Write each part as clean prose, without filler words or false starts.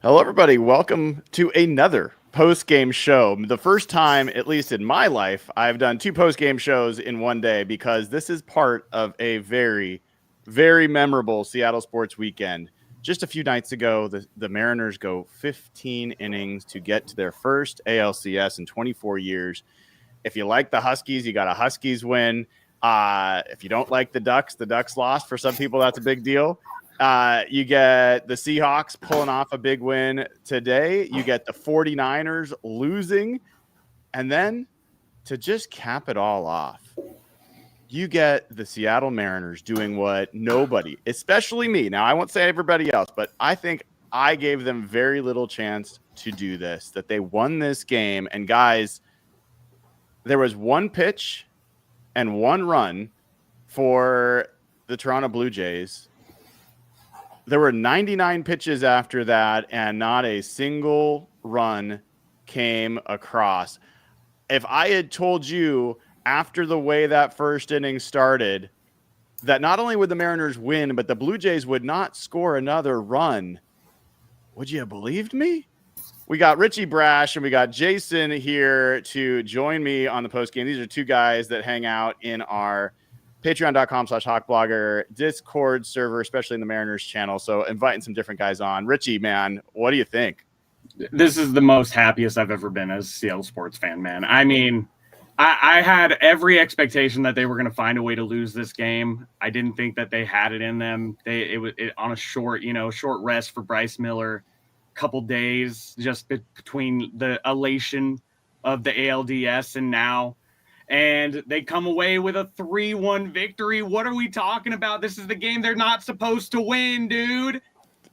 Hello, everybody. Welcome to another post-game show. The first time, at least in my life, I've done two post-game shows in one day because this is part of a very, very memorable Seattle sports weekend. Just a few nights ago, the Mariners go 15 innings to get to their first ALCS in 24 years. If you like the Huskies, you got a Huskies win. If you don't like the Ducks lost. For some people, that's a big deal. You get the Seahawks pulling off a big win today. You get the 49ers losing. And then to just cap it all off, you get the Seattle Mariners doing what nobody, especially me. Now, I won't say everybody else, but I think I gave them very little chance to do this, that they won this game. And guys, there was one pitch and one run for the Toronto Blue Jays. There were 99 pitches after that, and not a single run came across. If I had told you after the way that first inning started that not only would the Mariners win, but the Blue Jays would not score another run, would you have believed me? We got Richie Brash and we got Jason here to join me on the post game. These are two guys that hang out in our patreon.com/hawkblogger Discord server, especially in the Mariners channel. So inviting some different guys on. Richie, man, what do you think? This is the most happiest I've ever been as a Seattle sports fan, man. I mean, I had every expectation that they were going to find a way to lose this game. I didn't think that they had it in them. It was on a short rest for Bryce Miller, couple days just between the elation of the ALDS and now. And they come away with a 3-1 victory. What are we talking about? This is the game they're not supposed to win, dude.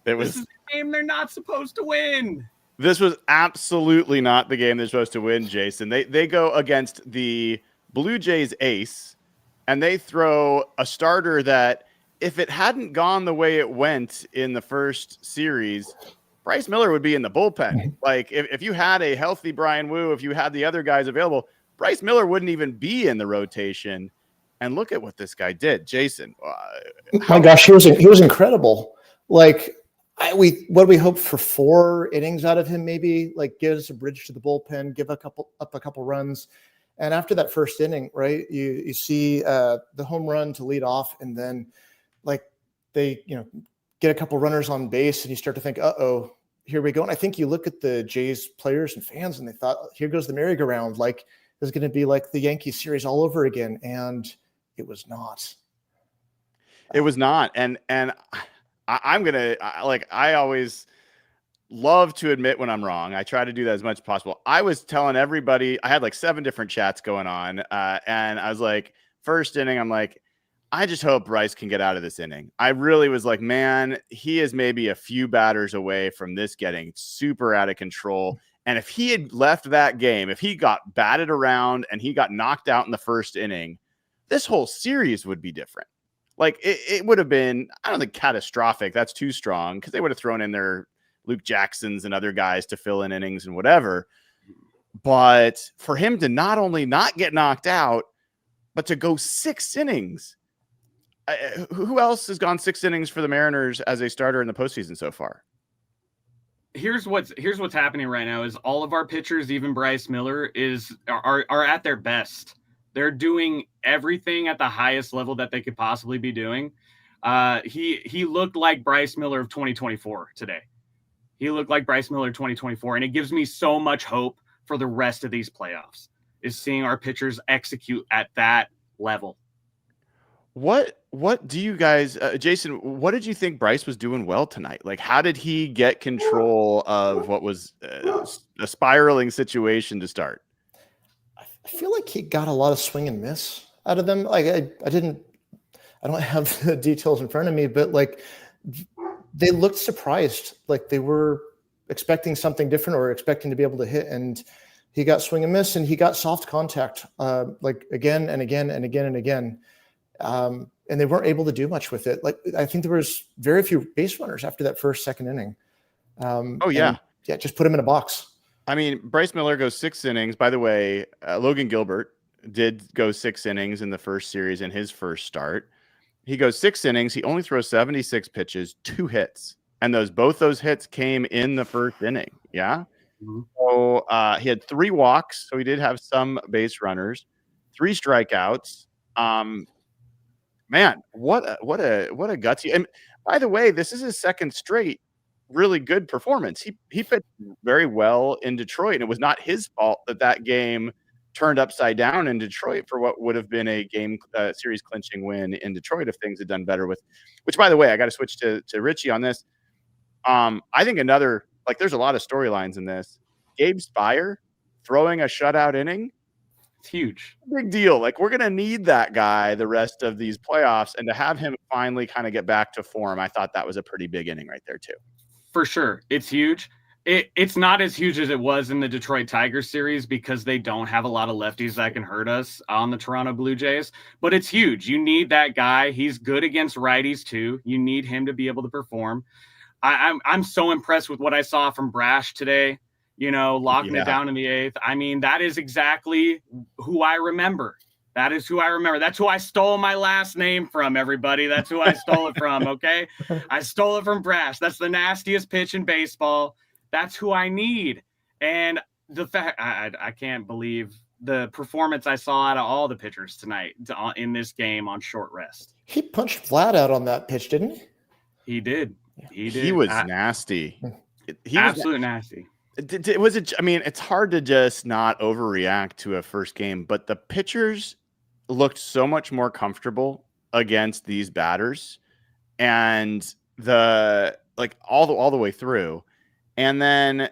This is the game they're not supposed to win. This was absolutely not the game they're supposed to win, Jason. They go against the Blue Jays ace, and they throw a starter that, if it hadn't gone the way it went in the first series, Bryce Miller would be in the bullpen. Like, if you had a healthy Brian Wu, if you had the other guys available, Bryce Miller wouldn't even be in the rotation. And look at what this guy did, Jason. My gosh, he was incredible. Like, we hoped for 4 innings out of him, maybe, like, give us a bridge to the bullpen, give up a couple runs. And after that first inning, right, you see the home run to lead off, and then like they get a couple runners on base, and you start to think, uh-oh, here we go. And I think you look at the Jays players and fans, and they thought, here goes the merry-go-round. Like, this is going to be like the Yankees series all over again. And it was not. It was not. And I'm going to, like, I always love to admit when I'm wrong. I try to do that as much as possible. I was telling everybody, I had like 7 different chats going on. And I was like, first inning, I'm like, I just hope Bryce can get out of this inning. I really was like, man, he is maybe a few batters away from this getting super out of control. And if he had left that game, if he got batted around and he got knocked out in the first inning, this whole series would be different. Like, it would have been, I don't think catastrophic. That's too strong, because they would have thrown in their Luke Jacksons and other guys to fill in innings and whatever. But for him to not only not get knocked out, but to go 6 innings. Who else has gone 6 innings for the Mariners as a starter in the postseason so far? Here's what's happening right now is all of our pitchers, even Bryce Miller, are at their best. They're doing everything at the highest level that they could possibly be doing. He looked like Bryce Miller of 2024 today. He looked like Bryce Miller 2024, and it gives me so much hope for the rest of these playoffs, is seeing our pitchers execute at that level. What do you guys, Jason, what did you think Bryce was doing well tonight? Like, how did he get control of what was a spiraling situation to start? I feel like he got a lot of swing and miss out of them. Like, I don't have the details in front of me, but like, they looked surprised. Like, they were expecting something different or expecting to be able to hit, and he got swing and miss, and he got soft contact, like again and again and again and again. And they weren't able to do much with it. Like, I think there was very few base runners after that second inning. Just put him in a box. I mean, Bryce Miller goes 6 innings. By the way, Logan Gilbert did go 6 innings in the first series in his first start. He goes 6 innings. He only throws 76 pitches, 2 hits. and both those hits came in the first inning. Yeah. Mhm. So he had 3 walks, so he did have some base runners, 3 strikeouts. Man, what a gutsy. And by the way, this is his second straight really good performance. He pitched very well in Detroit, and it was not his fault that game turned upside down in Detroit for what would have been a game series clinching win in Detroit if things had done better with. Which, by the way, I got to switch to Richie on this. I think there's a lot of storylines in this. Gabe Spire throwing a shutout inning. It's huge. Big deal. Like, we're going to need that guy the rest of these playoffs, and to have him finally kind of get back to form, I thought that was a pretty big inning right there too. For sure. It's huge. It's not as huge as it was in the Detroit Tigers series because they don't have a lot of lefties that can hurt us on the Toronto Blue Jays, but it's huge. You need that guy. He's good against righties too. You need him to be able to perform. I'm so impressed with what I saw from Brash today, locking it down in the 8th. I mean, that is exactly who I remember. That is who I remember. That's who I stole my last name from, everybody. That's who I stole it from, okay? I stole it from Brash. That's the nastiest pitch in baseball. That's who I need. And the fact I can't believe the performance I saw out of all the pitchers tonight in this game on short rest. He punched flat out on that pitch, didn't he? He did. He was nasty. He absolutely nasty. It's hard to just not overreact to a first game, but the pitchers looked so much more comfortable against these batters, and all the way through. And then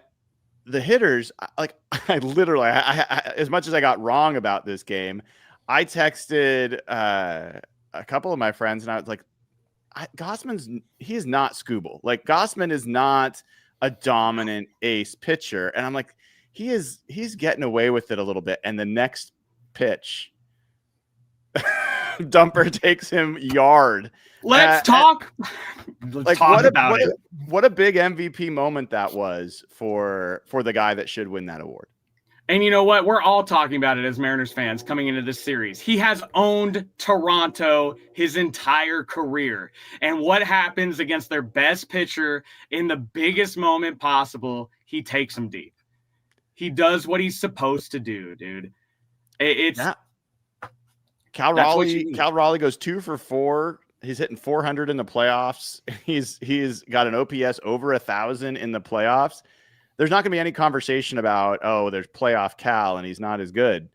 the hitters, I literally, as much as I got wrong about this game, I texted a couple of my friends, and I was like, he is not Scooble. Like, Gausman is not a dominant ace pitcher. And I'm like, he's getting away with it a little bit. And the next pitch, Dumper takes him yard. Let's talk. Let's talk about it. What a big MVP moment that was for the guy that should win that award. And you know what? We're all talking about it as Mariners fans coming into this series. He has owned Toronto his entire career. And what happens against their best pitcher in the biggest moment possible? He takes him deep. He does what he's supposed to do, dude. Cal Raleigh goes 2 for 4. He's hitting 400 in the playoffs. He's got an OPS over 1,000 in the playoffs. There's not going to be any conversation about, there's playoff Cal and he's not as good.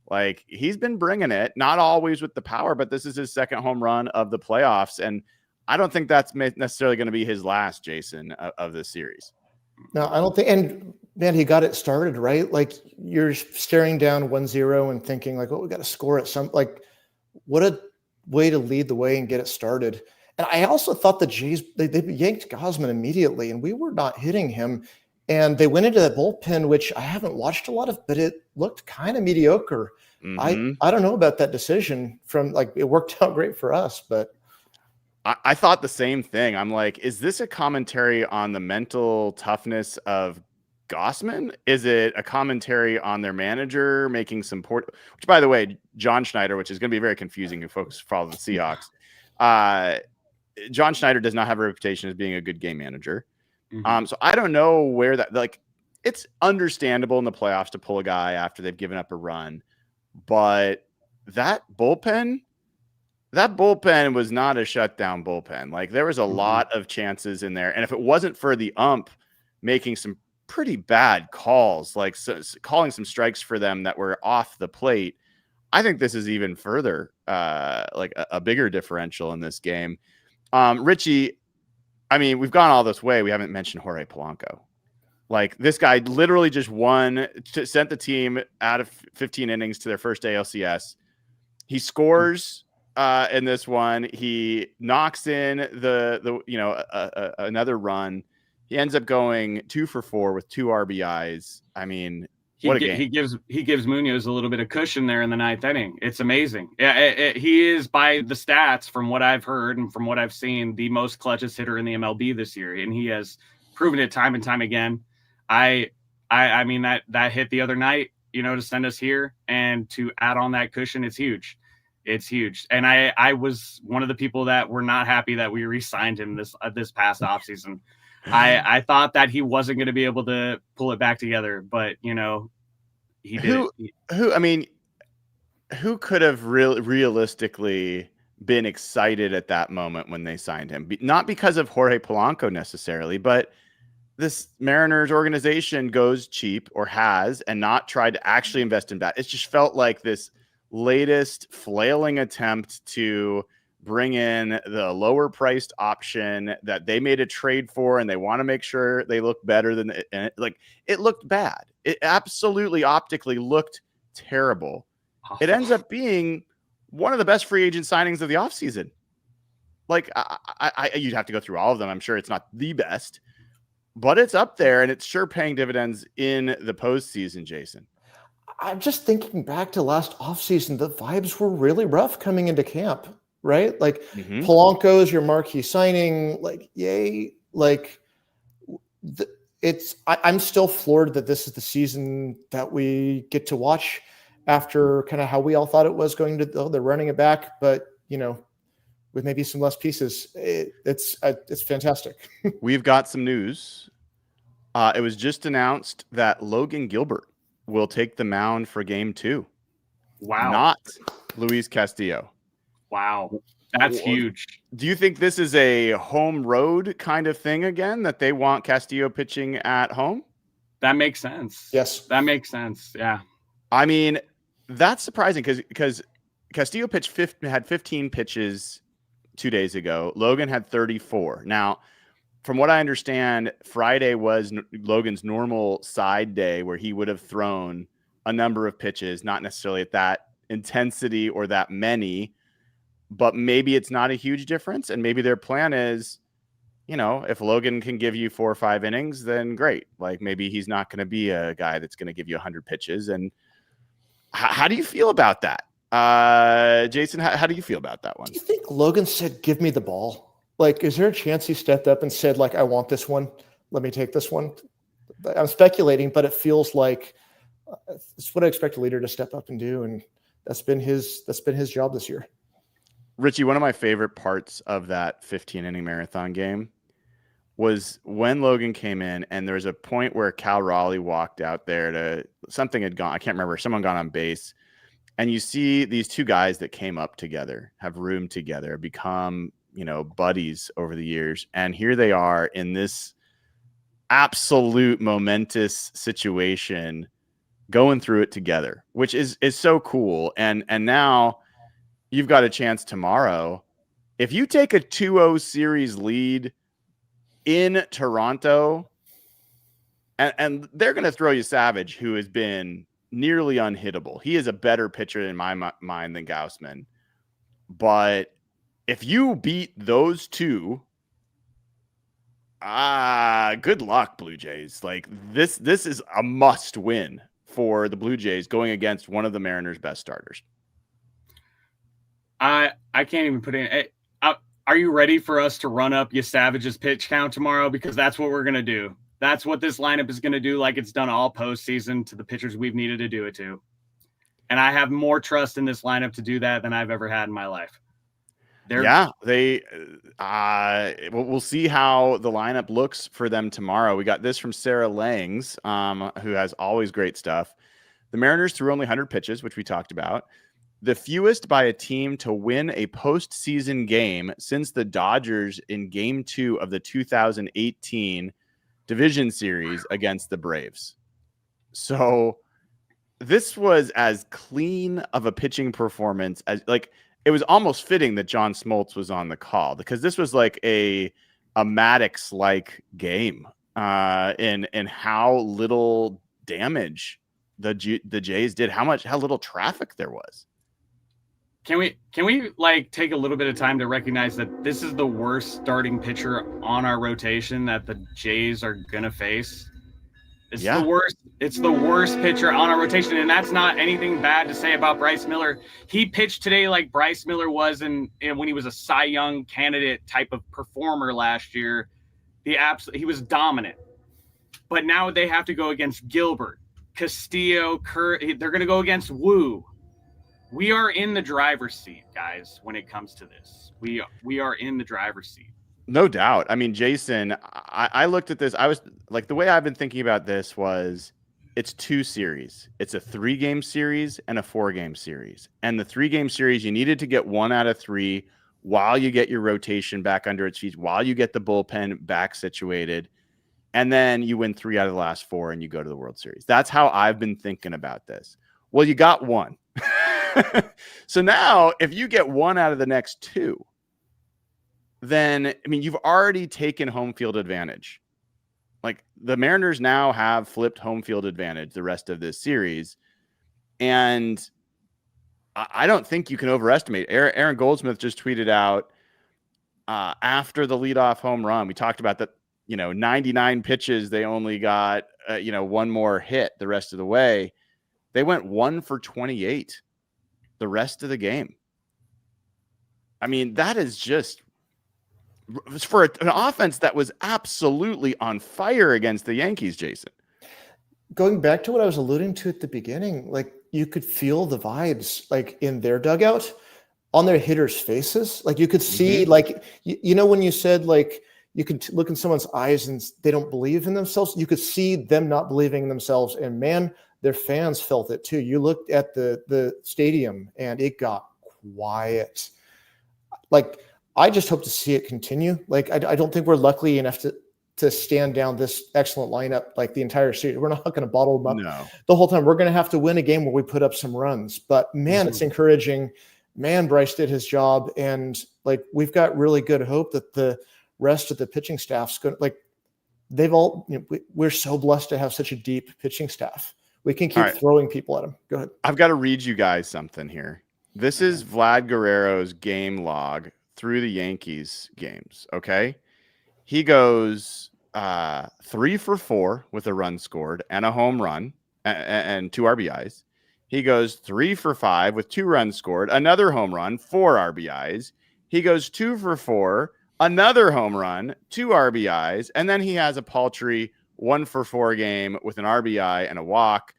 Like, he's been bringing it, not always with the power, but this is his second home run of the playoffs. And I don't think that's necessarily going to be his last, Jason, of this series. No, I don't think. And man, he got it started, right? Like, you're staring down 1-0 and thinking like, we got to score at some, like, what a way to lead the way and get it started. And I also thought the Jays, they yanked Gausman immediately, and we were not hitting him. And they went into that bullpen, which I haven't watched a lot of, but it looked kind of mediocre. Mm-hmm. I don't know about that decision it worked out great for us, but I thought the same thing. I'm like, is this a commentary on the mental toughness of Gausman? Is it a commentary on their manager making some which, by the way, John Schneider, which is going to be very confusing if folks follow the Seahawks. John Schneider does not have a reputation as being a good game manager. Mm-hmm. So I don't know where that, it's understandable in the playoffs to pull a guy after they've given up a run, but that bullpen was not a shutdown bullpen. Like, there was a lot of chances in there. And if it wasn't for the ump making some pretty bad calls, calling some strikes for them that were off the plate, I think this is even further, a bigger differential in this game. Richie, I mean, we've gone all this way. We haven't mentioned Jorge Polanco. Like, this guy literally just sent the team out of 15 innings to their first ALCS. He scores in this one. He knocks in another run. He ends up going 2 for 4 with 2 RBIs. I mean, what a game. He gives Munoz a little bit of cushion there in the 9th inning. It's amazing. Yeah, he is, by the stats, from what I've heard and from what I've seen, the most clutchest hitter in the MLB this year, and he has proven it time and time again. I mean, that hit the other night, to send us here and to add on that cushion, it's huge. It's huge. And I was one of the people that were not happy that we re-signed him this past offseason. I thought that he wasn't going to be able to pull it back together, but he did. Who could have realistically been excited at that moment when they signed him? Not because of Jorge Polanco necessarily, but this Mariners organization goes cheap or has and not tried to actually invest in that. It just felt like this latest flailing attempt to bring in the lower priced option that they made a trade for, and they want to make sure they look better than it looked bad. It absolutely optically looked terrible. It ends up being one of the best free agent signings of the offseason. Like, you'd have to go through all of them. I'm sure it's not the best, but it's up there, and it's sure paying dividends in the postseason, Jason. I'm just thinking back to last offseason. The vibes were really rough coming into camp, right? Like, Polanco is your marquee signing. Like, yay. Like, I'm still floored that this is the season that we get to watch after kind of how we all thought it was going to. They're running it back, but with maybe some less pieces. It's fantastic. We've got some news. It was just announced that Logan Gilbert will take the mound for Game 2. Wow. Not Luis Castillo. Wow. That's huge. Do you think this is a home road kind of thing again, that they want Castillo pitching at home? That makes sense. Yes. That makes sense. Yeah. I mean, that's surprising because Castillo had 15 pitches 2 days ago. Logan had 34. Now, from what I understand, Friday was Logan's normal side day where he would have thrown a number of pitches, not necessarily at that intensity or that many, but maybe it's not a huge difference. And maybe their plan is, if Logan can give you 4 or 5 innings, then great. Like, maybe he's not going to be a guy that's going to give you 100 pitches. And how do you feel about that? Jason, how do you feel about that one? Do you think Logan said, "Give me the ball"? Like, is there a chance he stepped up and said, like, "I want this one. Let me take this one"? I'm speculating, but it feels like it's what I expect a leader to step up and do, and that's been his job this year. Richie, one of my favorite parts of that 15-inning marathon game was when Logan came in, and there was a point where Cal Raleigh walked out there to something had gone. I can't remember. Someone got on base, and you see these two guys that came up together, have roomed together, become buddies over the years. And here they are in this absolute momentous situation going through it together, which is so cool. And now you've got a chance tomorrow. If you take a 2-0 series lead in Toronto, and they're going to throw you Savage, who has been nearly unhittable. He is a better pitcher in my mind than Gaussman. But if you beat those two, good luck, Blue Jays. Like, this is a must win for the Blue Jays going against one of the Mariners' best starters. I can't even put in. Are you ready for us to run up Savage's pitch count tomorrow? Because that's what we're going to do. That's what this lineup is going to do, like it's done all postseason to the pitchers we've needed to do it to. And I have more trust in this lineup to do that than I've ever had in my life. We'll see how the lineup looks for them tomorrow. We got this from Sarah Langs, who has always great stuff. The Mariners threw only 100 pitches, which we talked about. The fewest by a team to win a postseason game since the Dodgers in Game 2 of the 2018 division series against the Braves. So this was as clean of a pitching performance as, like, it was almost fitting that John Smoltz was on the call, because this was like a Maddox-like game in how little damage the Jays did, how little traffic there was. Can we like take a little bit of time to recognize that this is the worst starting pitcher on our rotation that the Jays are gonna face? The worst. It's the worst pitcher on our rotation, and that's not anything bad to say about Bryce Miller. He pitched today like Bryce Miller was when he was a Cy Young candidate type of performer last year. He was dominant. But now they have to go against Gilbert, Castillo, They're going to go against Wu. We are in the driver's seat, guys, when it comes to this. We are in the driver's seat. No doubt. I mean, Jason, I looked at this. I was like, the way I've been thinking about this was it's 2 series. It's a 3-game series and a 4-game series. And the 3-game series, you needed to get 1 out of 3 while you get your rotation back under its feet, while you get the bullpen back situated. And then you win 3 out of the last 4 and you go to the World Series. That's how I've been thinking about this. Well, you got 1. So now if you get 1 out of the next 2, then, I mean, you've already taken home field advantage. Like, the Mariners now have flipped home field advantage the rest of this series. And I don't think you can overestimate. Aaron Goldsmith just tweeted out after the leadoff home run. We talked about that, 99 pitches. They only got, 1 more hit the rest of the way. They went 1 for 28 the rest of the game. I mean, that is just for an offense that was absolutely on fire against the Yankees, Jason. Going back to what I was alluding to at the beginning, like, you could feel the vibes, like, in their dugout, on their hitters' faces. Like, you could see, like, when you said, like, you could look in someone's eyes and they don't believe in themselves. You could see them not believing in themselves. And man, their fans felt it too. You looked at the stadium and it got quiet. Like, I just hope to see it continue. Like, I don't think we're lucky enough to stand down this excellent lineup like the entire series. We're not going to bottle them up the whole time. We're going to have to win a game where we put up some runs. But man, it's encouraging. Man, Bryce did his job, and like, we've got really good hope that the rest of the pitching staff's going. Like, they've all. We're so blessed to have such a deep pitching staff. We can keep throwing people at them. Go ahead. I've got to read you guys something here. This is Vlad Guerrero's game log through the Yankees games. Okay. He goes 3 for 4 with a run scored and a home run and 2 RBIs. He goes 3 for 5 with 2 runs scored, another home run, 4 RBIs. He goes 2 for 4, another home run, 2 RBIs. And then he has a paltry 1 for 4 game with an RBI and a walk.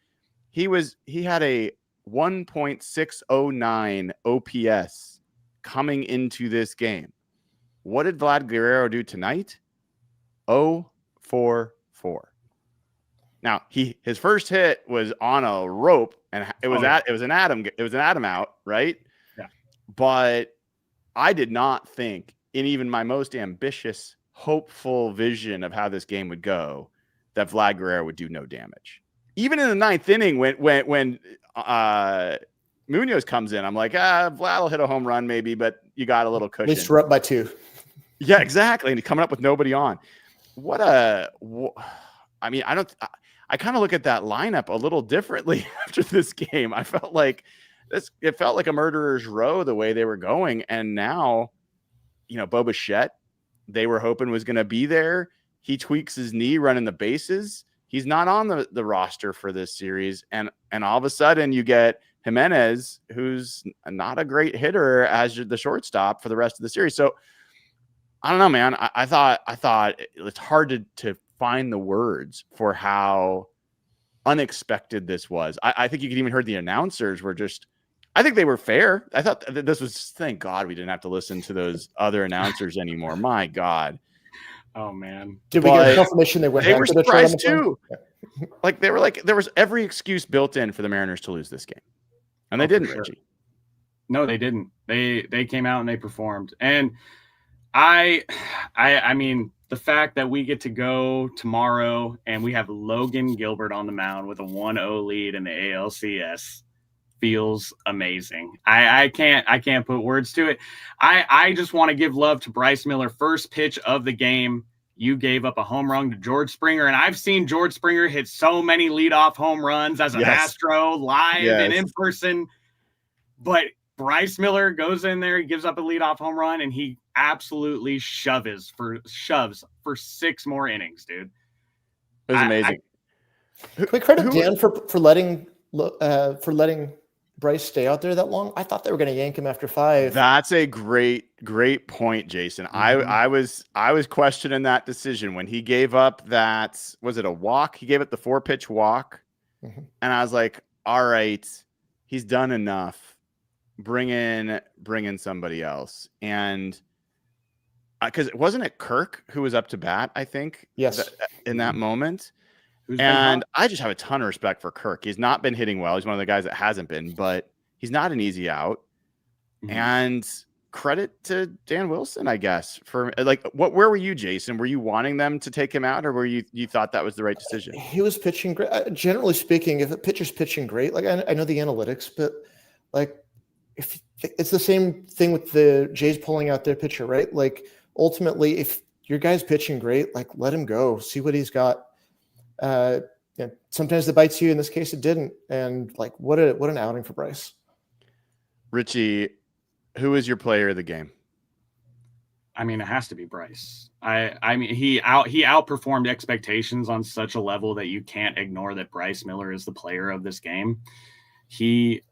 He had a 1.609 OPS coming into this game. What did Vlad Guerrero do tonight? 0 for 4. Now, his first hit was on a rope, and it was an Adam out, right? Yeah. But I did not think, in even my most ambitious, hopeful vision of how this game would go, that Vlad Guerrero would do no damage. Even in the 9th inning, when Munoz comes in, I'm like, Vlad will hit a home run maybe, but you got a little cushion. At least we're up by 2. Yeah, exactly. And coming up with nobody on. I kind of look at that lineup a little differently after this game. I felt like it felt like a murderer's row the way they were going. And now, Bo Bichette, they were hoping was going to be there. He tweaks his knee running the bases. He's not on the roster for this series. And all of a sudden you get Jimenez, who's not a great hitter, as the shortstop for the rest of the series. So I don't know, man. I thought it's hard to find the words for how unexpected this was. I think you could even heard the announcers were just, I think they were fair. I thought this was, thank God we didn't have to listen to those other announcers anymore. My God. Oh man. Did we get confirmation they were surprised too? Like, they were like, there was every excuse built in for the Mariners to lose this game. And they didn't, Richie. No, they didn't. They came out and they performed. And I mean, the fact that we get to go tomorrow and we have Logan Gilbert on the mound with a 1-0 lead in the ALCS feels amazing. I can't put words to it. I just want to give love to Bryce Miller. First pitch of the game, you gave up a home run to George Springer, and I've seen George Springer hit so many leadoff home runs as an Astro live and in person. But Bryce Miller goes in there, he gives up a leadoff home run, and he absolutely shoves for 6 more innings, dude. It was amazing. Can we credit Dan for letting Bryce stay out there that long? I thought they were going to yank him after 5. That's a great point, Jason. Mm-hmm. I was questioning that decision when he gave up that, was it a walk? He gave it the 4-pitch walk. Mm-hmm. And I was like, all right, he's done enough. bring in somebody else. And because wasn't it Kirk who was up to bat, I think, Yes. in that moment. Who's been And hot? I just have a ton of respect for Kirk. He's not been hitting well. He's one of the guys that hasn't been, but he's not an easy out. Mhm. And credit to Dan Wilson, I guess, for like where were you, Jason? Were you wanting them to take him out, or were you thought that was the right decision? He was pitching great. Generally speaking, if a pitcher's pitching great, like I know the analytics, but like if it's the same thing with the Jays pulling out their pitcher, right? Like ultimately, if your guy's pitching great, like let him go, see what he's got. Sometimes it bites you. In this case, it didn't. And like, what an outing for Bryce. Richie, who is your player of the game? I mean, it has to be Bryce. I mean, he outperformed expectations on such a level that you can't ignore that Bryce Miller is the player of this game. He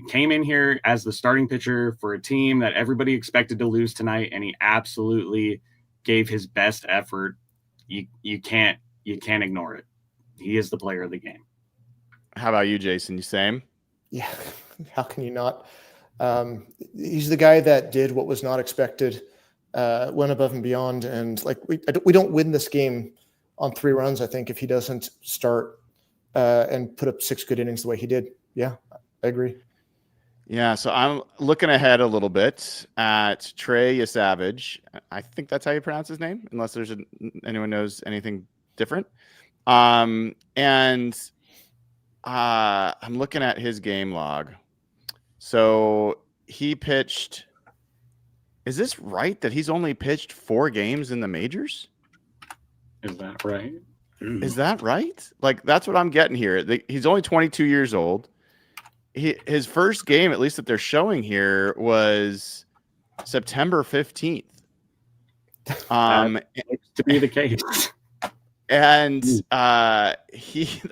came in here as the starting pitcher for a team that everybody expected to lose tonight, and he absolutely gave his best effort. You can't ignore it. He is the player of the game. How about you, Jason? You same? Yeah. How can you not? He's the guy that did what was not expected, went above and beyond. And like, we don't win this game on 3 runs, I think, if he doesn't start and put up 6 good innings the way he did. Yeah, I agree. Yeah, so I'm looking ahead a little bit at Trey Savage. I think that's how you pronounce his name, unless there's anyone knows anything different. And I'm looking at his game log. So he pitched. Is this right that he's only pitched 4 games in the majors? Is that right? Ooh. Is that right? Like, that's what I'm getting here. He's only 22 years old. His first game, at least that they're showing here, was September 15th. That looks to be the case. And I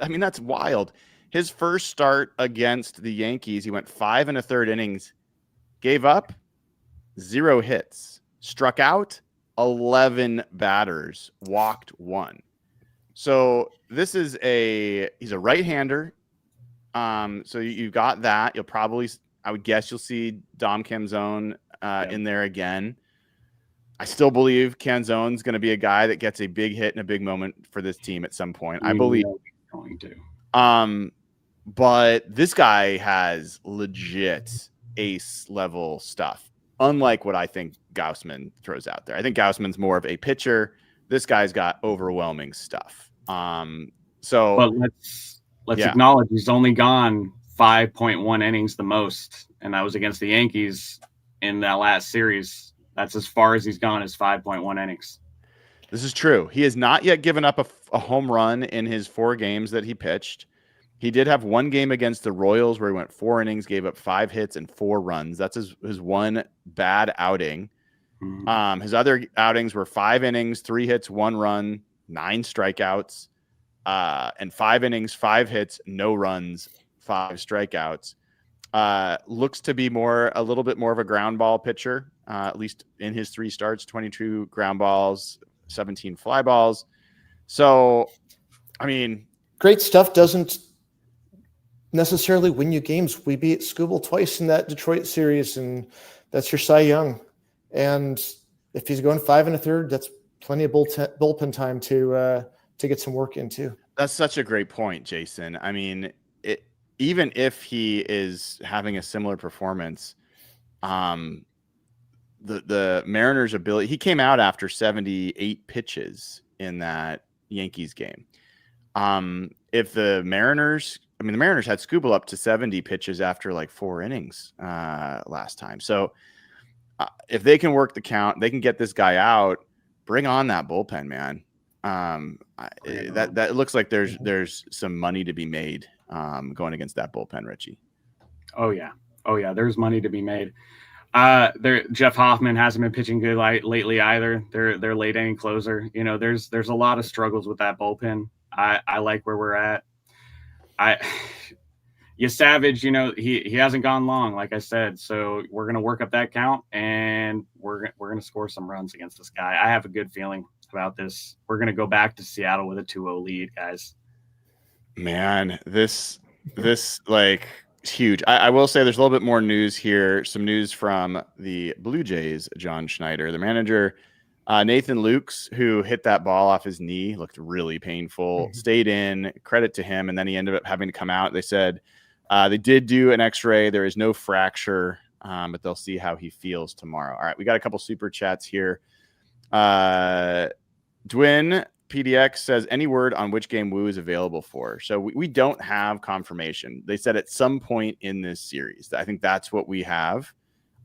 mean, that's wild. His first start against the Yankees, he went 5 1/3 innings, gave up 0 hits, struck out 11 batters, walked 1. So this is he's a right-hander. So you got that. You'll probably, I would guess you'll see Dom Canzone in there again. I still believe Canzone's going to be a guy that gets a big hit in a big moment for this team at some point. I believe he's going to. But this guy has legit ace level stuff, unlike what I think Gaussman throws out there. I think Gaussman's more of a pitcher. This guy's got overwhelming stuff. But let's acknowledge he's only gone 5.1 innings the most, and that was against the Yankees in that last series. That's as far as he's gone, is 5.1 innings. This is true. He has not yet given up a home run in his 4 games that he pitched. He did have 1 game against the Royals where he went 4 innings, gave up 5 hits and 4 runs. That's his one bad outing. Mm-hmm. His other outings were 5 innings, 3 hits, 1 run, 9 strikeouts, and 5 innings, 5 hits, no runs, 5 strikeouts. Looks to be a little bit more of a ground ball pitcher, at least in his 3 starts, 22 ground balls, 17 fly balls. So, I mean, great stuff doesn't necessarily win you games. We beat Skubal twice in that Detroit series, and that's your Cy Young. And if he's going 5 1/3, that's plenty of bullpen time to get some work into. That's such a great point, Jason. I mean, even if he is having a similar performance, the Mariners' ability, he came out after 78 pitches in that Yankees game. If the Mariners had Skubal up to 70 pitches after like 4 innings last time. So if they can work the count, they can get this guy out, bring on that bullpen, man. That looks like there's some money to be made going against that bullpen, Richie. Oh yeah. There's money to be made. Jeff Hoffman hasn't been pitching good lately either. They're late inning closer. You know, there's a lot of struggles with that bullpen. I like where we're at. Savage, you know, he hasn't gone long, like I said. So we're gonna work up that count, and we're gonna score some runs against this guy. I have a good feeling about this. We're gonna go back to Seattle with a 2-0 lead, guys. Man, this like It's huge. I will say there's a little bit more news here. Some news from the Blue Jays, John Schneider, the manager. Nathan Lukes, who hit that ball off his knee, looked really painful, stayed in, credit to him, and then he ended up having to come out. They said they did do an x-ray. There is no fracture, but they'll see how he feels tomorrow. All right, we got a couple super chats here. Dwin PDX says, any word on which game Woo is available for? So we don't have confirmation. They said at some point in this series. I think that's what we have.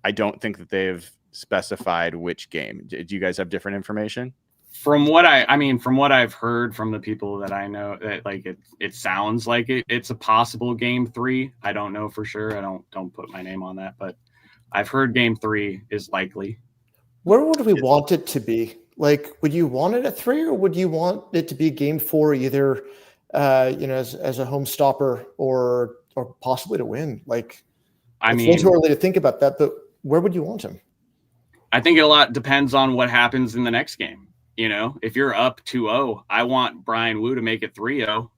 I don't think that they've specified which game. Do you guys have different information? From what I've heard from the people that I know, that like it sounds like it's a possible game 3. I don't know for sure. I don't put my name on that, but I've heard game 3 is likely. Where would we want it to be? Like, would you want it at 3, or would you want it to be game 4, either, as a home stopper or possibly to win? Like, it's too early to think about that, but where would you want him? I think a lot depends on what happens in the next game. If you're up 2-0, I want Brian Woo to make it 3-0.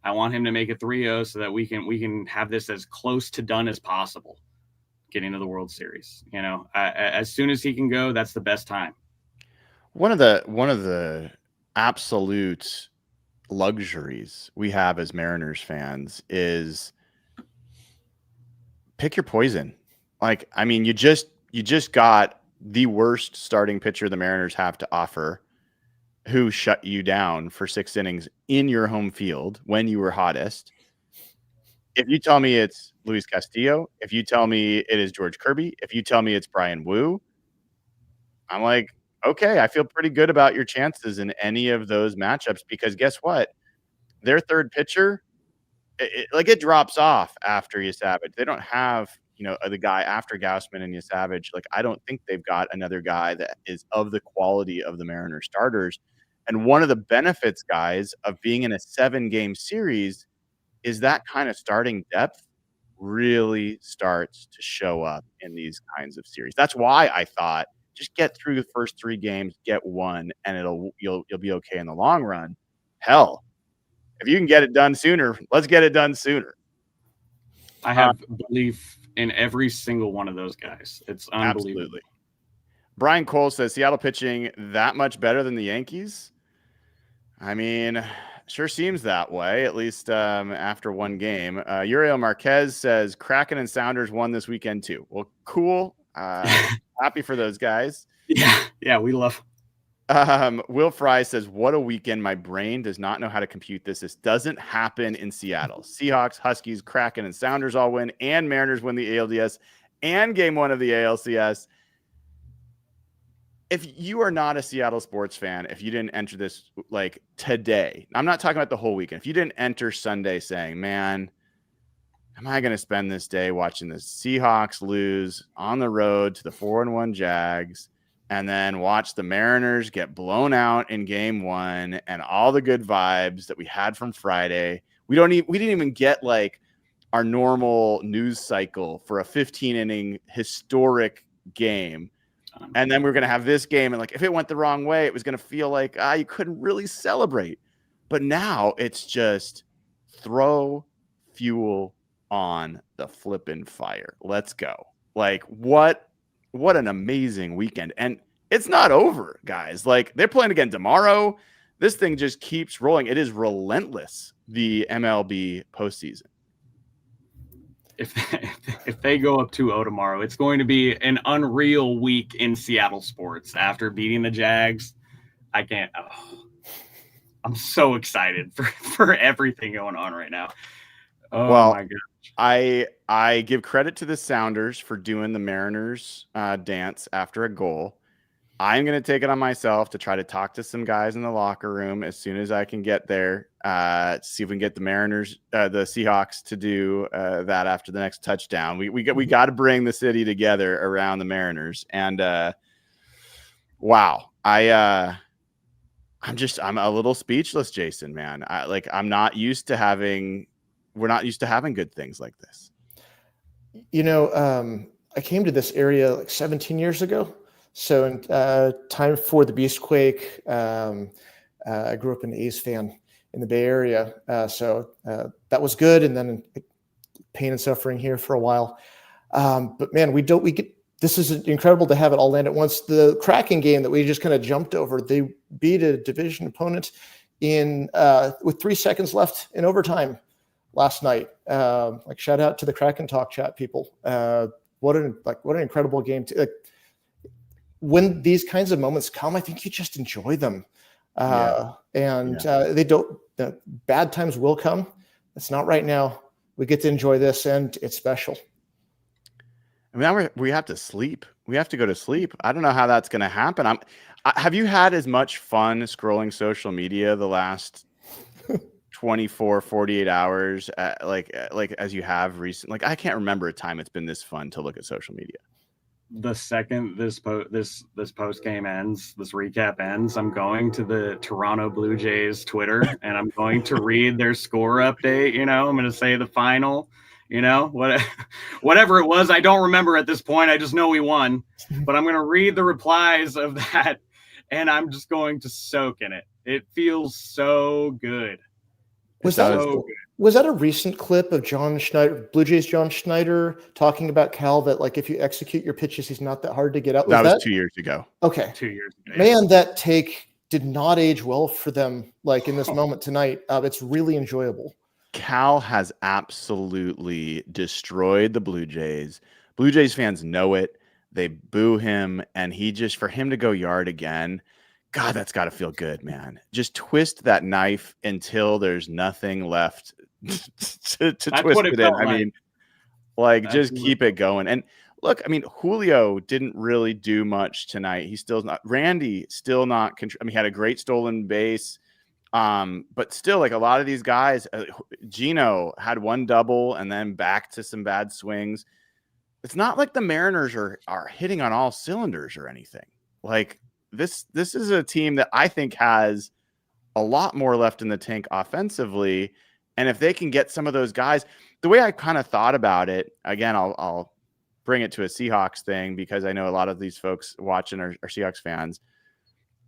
I want him to make it 3-0 so that we can have this as close to done as possible, getting to the World Series. As soon as he can go, that's the best time. One of the absolute luxuries we have as Mariners fans is pick your poison. Like, I mean, you just got the worst starting pitcher the Mariners have to offer, who shut you down for 6 innings in your home field when you were hottest. If you tell me it's Luis Castillo, if you tell me it is George Kirby, if you tell me it's Brian Woo, I'm like, okay, I feel pretty good about your chances in any of those matchups, because guess what? Their third pitcher, it drops off after Yasavage. They don't have, the guy after Gausman and Yasavage. Like, I don't think they've got another guy that is of the quality of the Mariners starters. And one of the benefits, guys, of being in a 7-game series is that kind of starting depth really starts to show up in these kinds of series. That's why I thought, just get through the first 3 games, get one, and you'll be okay in the long run. Hell, if you can get it done sooner, let's get it done sooner. I have belief in every single one of those guys. It's unbelievable. Absolutely. Brian Cole says, Seattle pitching that much better than the Yankees? I mean, sure seems that way, at least after one game. Uriel Marquez says, Kraken and Sounders won this weekend too. Well, cool. Happy for those guys. Yeah, we love. Will Fry says, what a weekend. My brain does not know how to compute this. This doesn't happen in Seattle. Seahawks, Huskies, Kraken, and Sounders all win, and Mariners win the ALDS and game 1 of the ALCS. If you are not a Seattle sports fan, if you didn't enter this like today, I'm not talking about the whole weekend. If you didn't enter Sunday saying, man, am I going to spend this day watching the Seahawks lose on the road to the 4-1 Jags, and then watch the Mariners get blown out in game 1 and all the good vibes that we had from Friday? We didn't even get like our normal news cycle for a 15-inning historic game. And then we're going to have this game. And like, if it went the wrong way, it was going to feel like, you couldn't really celebrate. But now it's just throw fuel on the flippin' fire. Let's go. Like, what an amazing weekend. And it's not over, guys. Like, they're playing again tomorrow. This thing just keeps rolling. It is relentless, the MLB postseason. If they go up 2-0 tomorrow, it's going to be an unreal week in Seattle sports after beating the Jags. I'm so excited for everything going on right now. Oh, well, my gosh. I give credit to the Sounders for doing the Mariners dance after a goal. I'm going to take it on myself to try to talk to some guys in the locker room as soon as I can get there. See if we can get the Mariners, the Seahawks, to do that after the next touchdown. We got to bring the city together around the Mariners. And wow, I'm a little speechless, Jason. Man, we're not used to having good things like this. I came to this area like 17 years ago. So in time for the Beastquake, I grew up an A's fan in the Bay Area. So that was good. And then pain and suffering here for a while. But man, this is incredible to have it all land at once. The Kraken game that we just kind of jumped over, they beat a division opponent with 3 seconds left in overtime last night. Shout out to the Kraken Talk chat people. What an incredible game. When these kinds of moments come, I think you just enjoy them. They don't. Bad times will come. It's not right now. We get to enjoy this, and it's special. I mean, now we have to sleep. We have to go to sleep. I don't know how that's going to happen. Have you had as much fun scrolling social media the last 24, 48 hours, like as you have recently? Like, I can't remember a time it's been this fun to look at social media. The second this post game ends, this recap ends, I'm going to the Toronto Blue Jays Twitter and I'm going to read their score update. You know, I'm going to say the final. You know, whatever it was, I don't remember at this point. I just know we won. But I'm going to read the replies of that, and I'm just going to soak in it. It feels so good. Was that a recent clip of John Schneider, Blue Jays John Schneider, talking about Cal that, like, if you execute your pitches, he's not that hard to get out? That was 2 years ago. Okay. 2 years ago. Man, that take did not age well for them, like, in this moment tonight. It's really enjoyable. Cal has absolutely destroyed the Blue Jays. Blue Jays fans know it. They boo him, and for him to go yard again, God, that's got to feel good, man. Just twist that knife until there's nothing left to twist it in. I mean, just keep it going. And look, I mean, Julio didn't really do much tonight. He's still not. Randy still not. He had a great stolen base. But still, like, a lot of these guys, Gino had one double and then back to some bad swings. It's not like the Mariners are hitting on all cylinders or anything. Like, this is a team that I think has a lot more left in the tank offensively. And if they can get some of those guys, the way I kind of thought about it, again, I'll bring it to a Seahawks thing because I know a lot of these folks watching are Seahawks fans.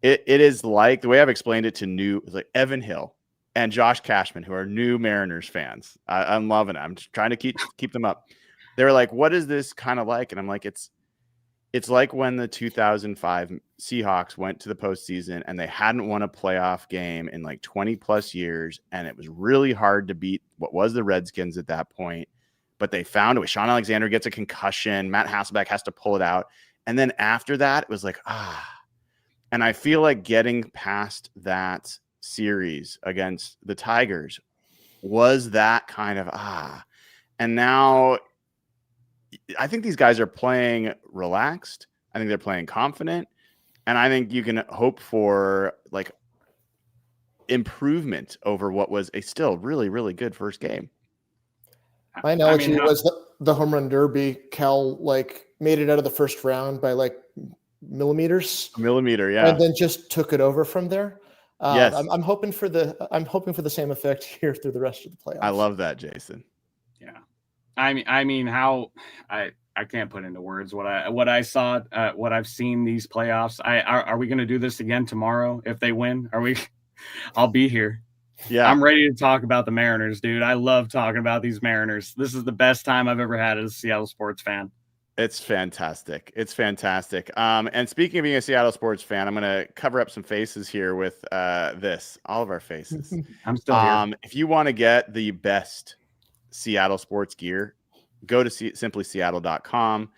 It is like the way I've explained it to like Evan Hill and Josh Cashman, who are new Mariners fans. I'm loving it. I'm just trying to keep them up. They were like, what is this kind of like? And I'm like, it's like when the 2005 Seahawks went to the postseason and they hadn't won a playoff game in like 20 plus years. And it was really hard to beat what was the Redskins at that point. But they found a way. Sean Alexander gets a concussion. Matt Hasselbeck has to pull it out. And then after that, it was like, And I feel like getting past that series against the Tigers was that kind of And now I think these guys are playing relaxed. I think they're playing confident. And I think you can hope for, like, improvement over what was a still really, really good first game. My analogy was the home run derby. Cal, like, made it out of the first round by, like, millimeters. Yeah. And then just took it over from there. Yes. I'm hoping for the same effect here through the rest of the playoffs. I love that, Jason. Yeah. I mean how I can't put into words what I saw, what I've seen these playoffs. Are we going to do this again tomorrow if they win? I'll be here. Yeah. I'm ready to talk about the Mariners, dude. I love talking about these Mariners. This is the best time I've ever had as a Seattle sports fan. It's fantastic. It's fantastic. And speaking of being a Seattle sports fan, I'm going to cover up some faces here with all of our faces. I'm still here. If you want to get the best Seattle sports gear, go to simplyseattle.com.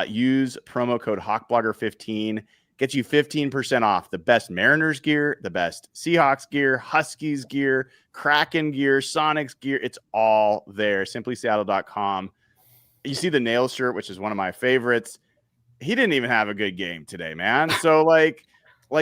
Use promo code HawkBlogger15. Get you 15% off the best Mariners gear, the best Seahawks gear, Huskies gear, Kraken gear, Sonics gear. It's all there. Simplyseattle.com. You see the Nails shirt, which is one of my favorites. He didn't even have a good game today, man. So like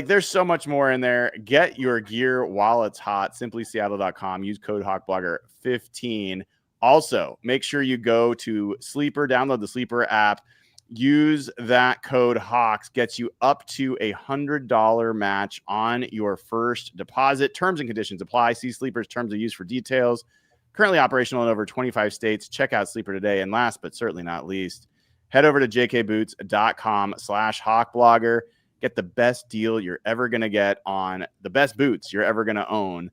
there's so much more in there. Get your gear while it's hot. Simplyseattle.com. Use code HawkBlogger15. Also, make sure you go to Sleeper, download the Sleeper app. Use that code Hawks, gets you up to $100 match on your first deposit. Terms and conditions apply. See Sleeper's terms of use for details. Currently operational in over 25 states. Check out Sleeper today. And last but certainly not least, head over to jkboots.com/hawkblogger. Get the best deal you're ever going to get on the best boots you're ever going to own.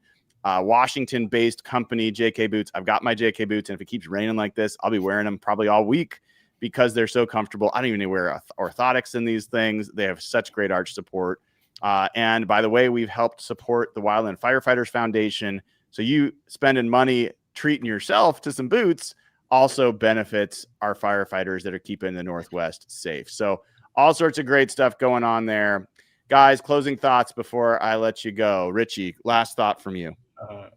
Washington-based company, JK Boots. I've got my JK Boots, and if it keeps raining like this, I'll be wearing them probably all week because they're so comfortable. I don't even wear orthotics in these things. They have such great arch support. And by the way, we've helped support the Wildland Firefighters Foundation. So you spending money treating yourself to some boots also benefits our firefighters that are keeping the Northwest safe. So all sorts of great stuff going on there. Guys, closing thoughts before I let you go. Richie, last thought from you.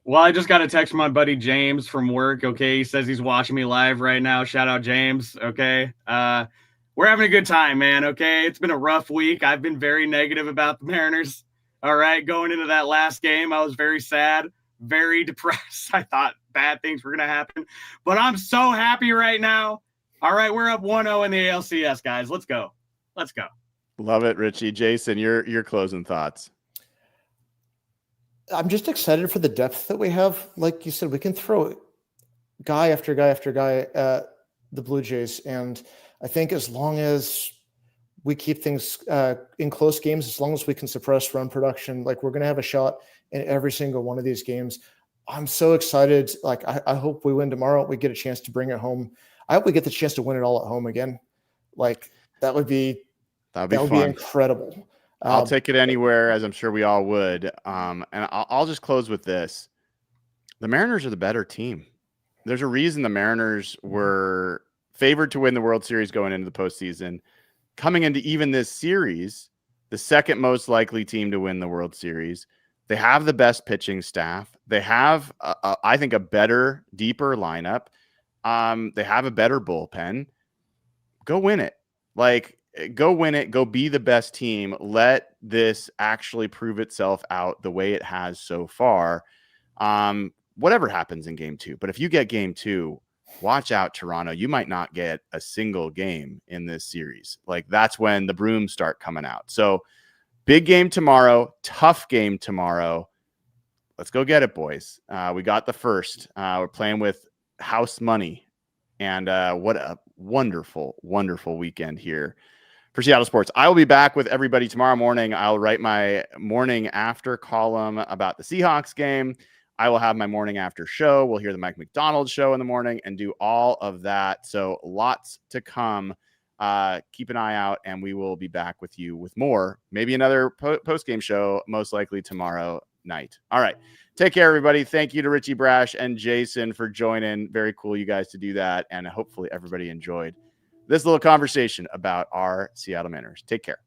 Well, I just got a text from my buddy James from work. Okay. He says he's watching me live right now. Shout out James. Okay. We're having a good time, man. Okay. It's been a rough week. I've been very negative about the Mariners. All right. Going into that last game, I was very sad, very depressed. I thought bad things were going to happen, but I'm so happy right now. All right. We're up 1-0 in the ALCS, guys. Let's go. Let's go. Love it, Richie. Jason, your closing thoughts. I'm just excited for the depth that we have. Like you said, we can throw guy after guy after guy at the Blue Jays. And I think as long as we keep things in close games, as long as we can suppress run production, like we're going to have a shot in every single one of these games. I'm so excited. Like, I hope we win tomorrow. We get a chance to bring it home. I hope we get the chance to win it all at home again. Like that would be incredible. I'll take it anywhere, as I'm sure we all would. And I'll just close with this. The Mariners are the better team. There's a reason the Mariners were favored to win the World Series going into the postseason. Coming into even this series, the second most likely team to win the World Series. They have the best pitching staff. They have, I think, a better, deeper lineup. They have a better bullpen. Go win it. Go win it. Go be the best team. Let this actually prove itself out the way it has so far. Whatever happens in game 2. But if you get game 2, watch out, Toronto. You might not get a single game in this series. That's when the brooms start coming out. So big game tomorrow. Tough game tomorrow. Let's go get it, boys. We got the first. We're playing with house money. And what a wonderful, wonderful weekend here for Seattle Sports. I will be back with everybody tomorrow morning. I'll write my morning after column about the Seahawks game. I will have my morning after show. We'll hear the Mike McDonald show in the morning and do all of that. So lots to come. Keep an eye out, and we will be back with you with more. Maybe another post-game show, most likely tomorrow night. All right. Take care, everybody. Thank you to Richie Brash and Jason for joining. Very cool, you guys, to do that. And hopefully everybody enjoyed this little conversation about our Seattle Mariners. Take care.